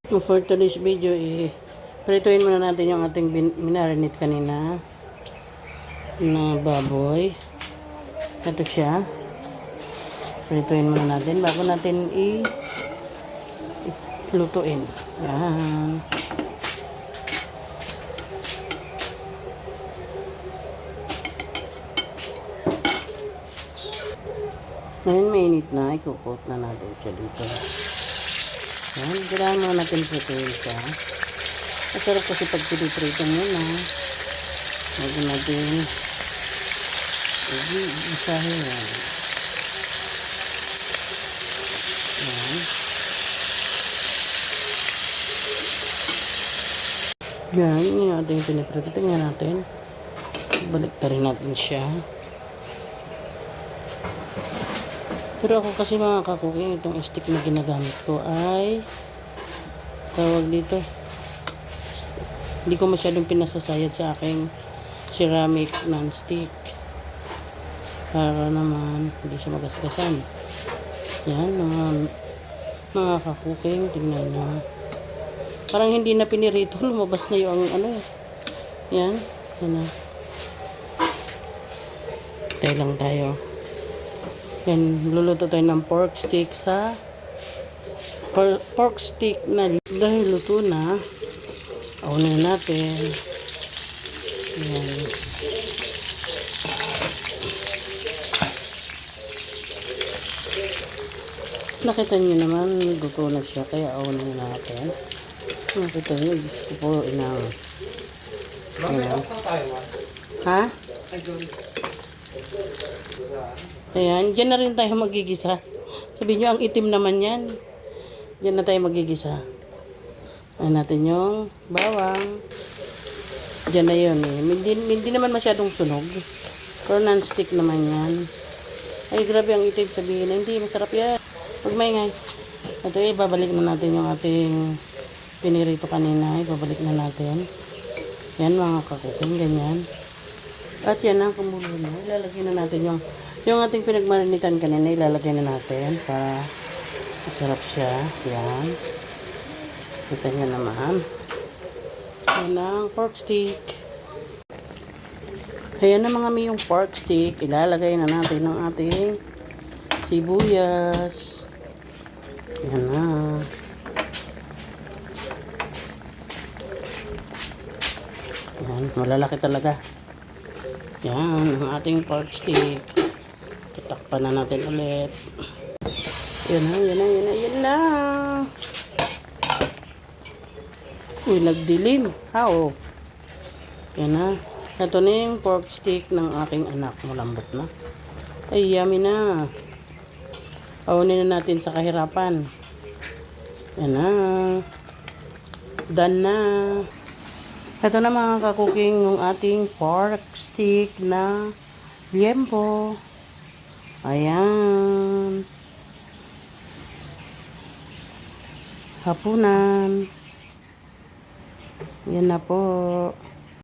For today's video, prituin muna natin yung ating minarinate kanina na baboy. Ito siya. Prituin muna natin bago natin lutuin. Yan. Ngayon mainit na, ikukot na natin siya dito. Yan, kailangan mo natin prituin siya. Masarap kasi pag piniprito muna. Bago natin isahin yan. Yan. Yan, yung ating piniprito. Tingnan natin. Balik na rin natin siya. Pero ako kasi mga kakuking, itong stick na ginagamit ko ay tawag dito. Hindi ko masyadong pinasasayad sa aking ceramic non-stick. Para naman hindi siya magasgasan. Yan, mga kakuking, tingnan nyo. Parang hindi na pinirito, lumabas na yung ano. Yan, yan na. Tayo lang tayo. Yan, luluto tayo ng pork stick sa pork stick na dahil luto na. Aunin natin. Yan. Nakita nyo naman, luto na siya, kaya aunin natin. Nakita nyo, gusto po inang. Ha? Ayan, dyan na rin tayo magigisa. Sabihin nyo, ang itim naman yan. Dyan na tayo magigisa. Ayan natin yung bawang. Dyan na yun eh. Hindi naman masyadong sunog. Pero non-stick naman yan. Ay, grabe ang itim. Sabihin na, hindi, masarap yan. Huwag maingay. Ito eh, babalik na natin yung ating pinirito kanina. Babalik na natin. Yan mga kakuking, ganyan. At yan ang kumulo na. Ilalagay na natin yung ating pinagmarinitan kanina. Ilalagay na natin para masarap siya. Yan. Kita nyo naman. Yan ang pork stick. Ayan na mga yung pork stick. Ilalagay na natin ang ating sibuyas. Yan na. Yan. Malalaki talaga. Yan, ang ating pork stick. Tatakpan na natin ulit. Yan na, yan na, yan na, yan na. Uy, nagdilim. How? Yan na. Ito na yung pork stick ng aking anak. Malambot na. Ay, yummy na. Aunin na natin sa kahirapan. Yan na. Done na. Ito na mga kakuking yung ating pork stick na liempo. Ayan. Hapunan. Yan na po.